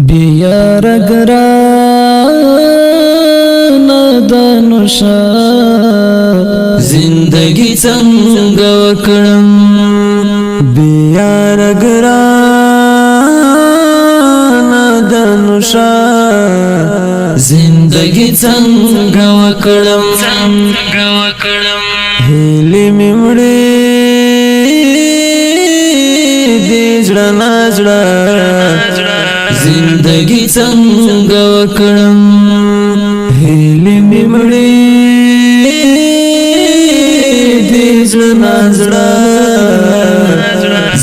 بیار گرانا دانوشا زندگی څنګه وکړم بیار گرانا دانوشا زندگی څنګه وکړم هیلی ممړي دې زړه نازړه زندگی څنګه وکړم هیلی ممړي دې زړه نازړه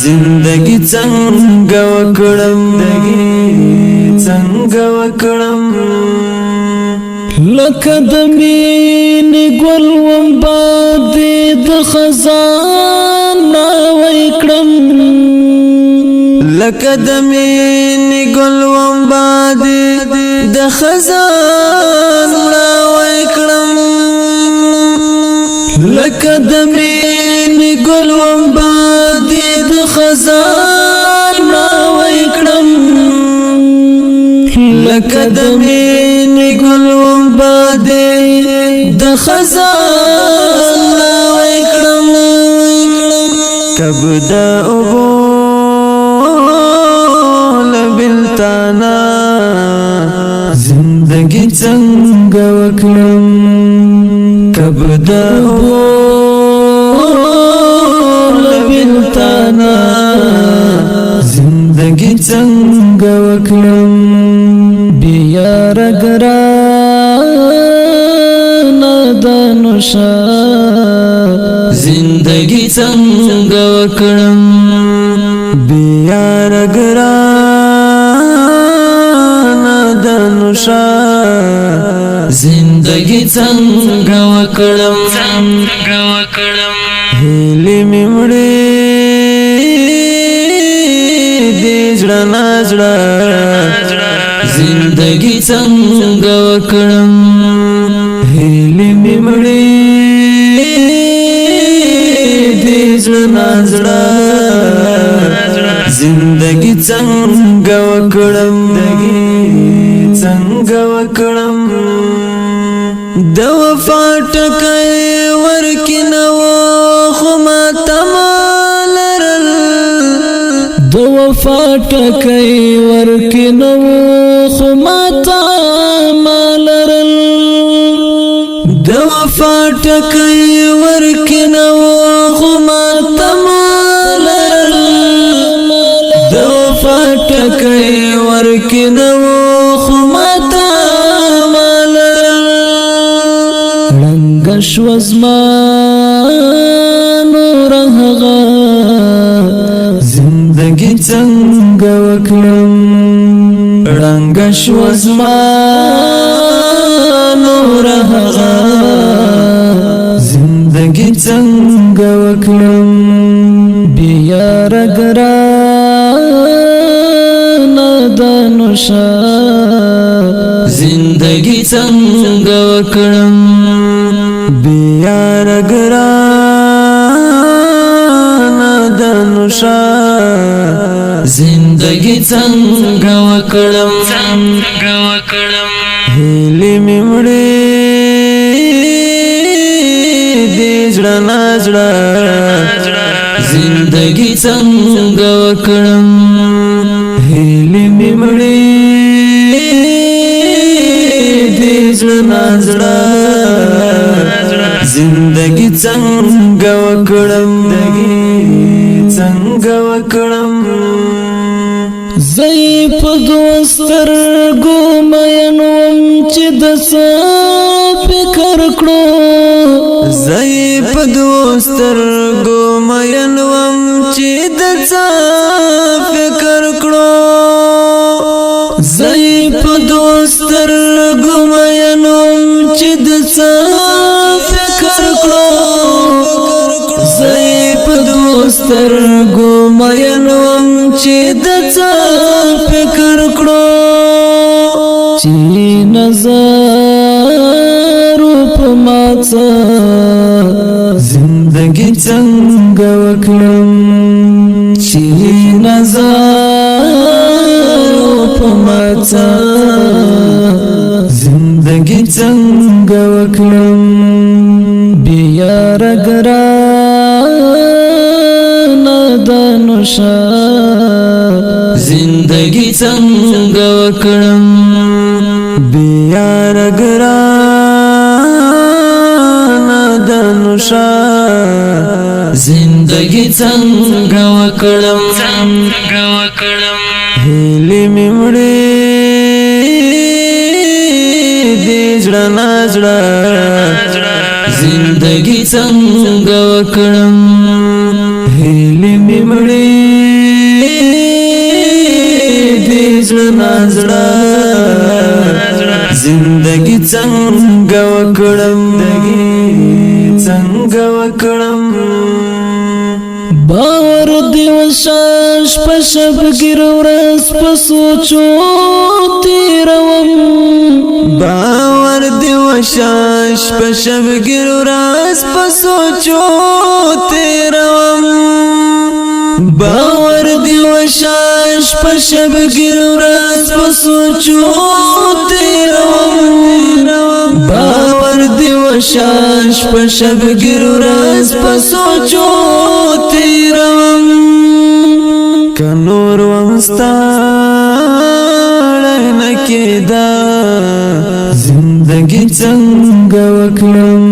زندگی څنګه وکړم لکه د مینې ګل وم باندې د خزانه وکړم لکه د مینې ګل وم باندې د خزانه وکړم لکه د مینې ګل وم باندې د خزانه وکړم لکه د مینې ګل وم باندې د خزانه وکړم کبدا اوبو لبلتانا زندگی څنګه وکړم کبدا اوبو لبلتانا زندگی څنګه وکړم بیار گرانا دانوشا زندگی څنګه وکړم بیار گرانا دانوشا زندگی څنګه وکړم هیلی ممړي دې زړه نازړه زندگی څنګه وکړم هیلی ممړي دې زړه نازړه زندگی څنګه وکړم د وفا ټکي ورکینو خو ما تمال رل د وفا ټکي ورکینو خو ما تمال رل د وفا ټکي ورکینو خو ما تمال رل د وفا ټکي ورکینو خو ما تمال رل رنگ شوزما نور هغه زندگی څنګه وکړم رنگ شوزما نور هغه زندگی څنګه وکړم بیار گرانا دانوشا زندگی څنګه وکړم بیار گرانا دانوشا زندگی څنګه وکړم هیلی ممړي دې زړه نازړه زندگی څنګه وکړم هیلی ممړي دې زړه نازړه زندگی څنګه وکړم زئی په دوستر ګومینوم چې د څه فکر کړو زئی په دوستر ګومینوم چې د څه فکر کړو زئی په دوستر ګومینوم چې د څه فکر کړو زئی په دوستر ګومینوم چې د څه فکر کړو چې نظر په ماڅه زندگی څنګه وکړم چې نظر پماڅا زندگی څنګه وکړم بیا رګران دانوشا زندگی څنګه وکړم بیا رګران دانوشا زندگی څنګه وکړم هیلې مې مړې دې زړه نا زړه زندگی څنګه وکړم هیلې مې مړې دې زړه نا زړه زندگی څنګه وکړم څنګه وکړم باور دی وشاش په شبګر ورځ په سوچو تیروم باور دی وشاش په شبګر ورځ په سوچو تیروم باور دی وشاش په شبګر ورځ په سوچو تیروم باور دی وشاش په شبګر ورځ په سوچو تیروم کنور ومستاړه نکیدا زندگی څنګه وکړم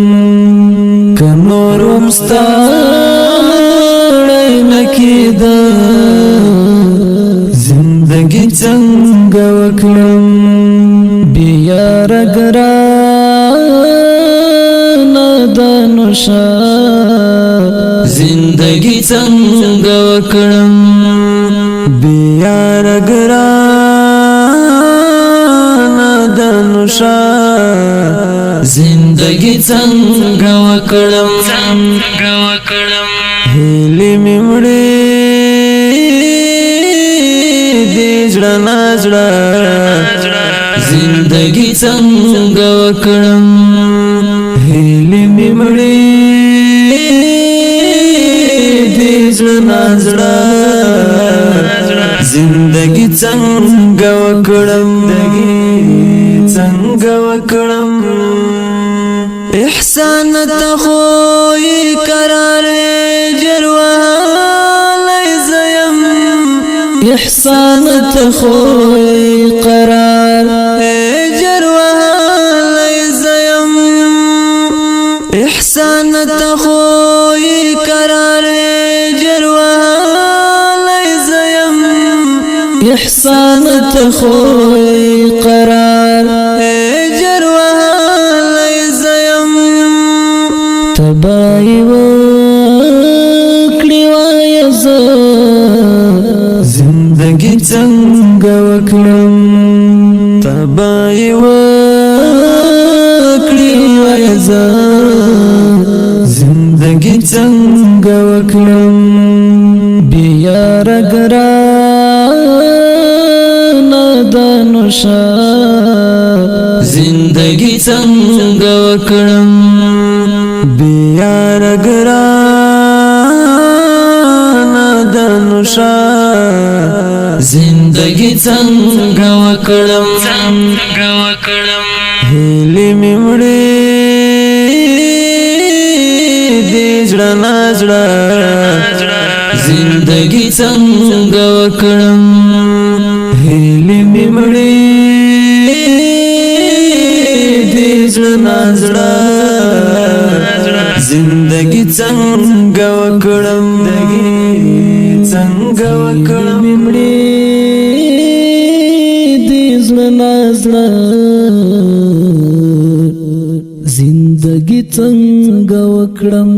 کنور ومستاړه نکیدا زندگی څنګه وکړم بیا رګران دانوشا زندگی څنګه وکړم بیا رګران دانوشا زندگی څنګه وکړم هیلې مې مړې دې زړه نا زړه زندگی څنګه وکړم هیلې مې مړې دې زړه نا زړه زندگی څنګه وکړم څنګه وکړم احسان ته خو قرار جروالای زیم احسان ته خو قرار جروالای زیم احسان ته خو قرار جروالای زیم احسان ته خو قرار جروالای زیم تبای وکړی وای زه زندگی څنګه وکړم تبای وکړی وای زه زندگی څنګه وکړم بیا رګران دانوشا زندگی څنګه وکړم بیا رګران دانوشا زندگی څنګه وکړم هیلې مې مړې دې زړه نا زړه زندگی څنګه وکړم هیلې مې مړې دې زړه نا زړه زندگی څنګه وکړم څنګه وکړم مړې دې زړه نا زړه زندگی څنګه وکړم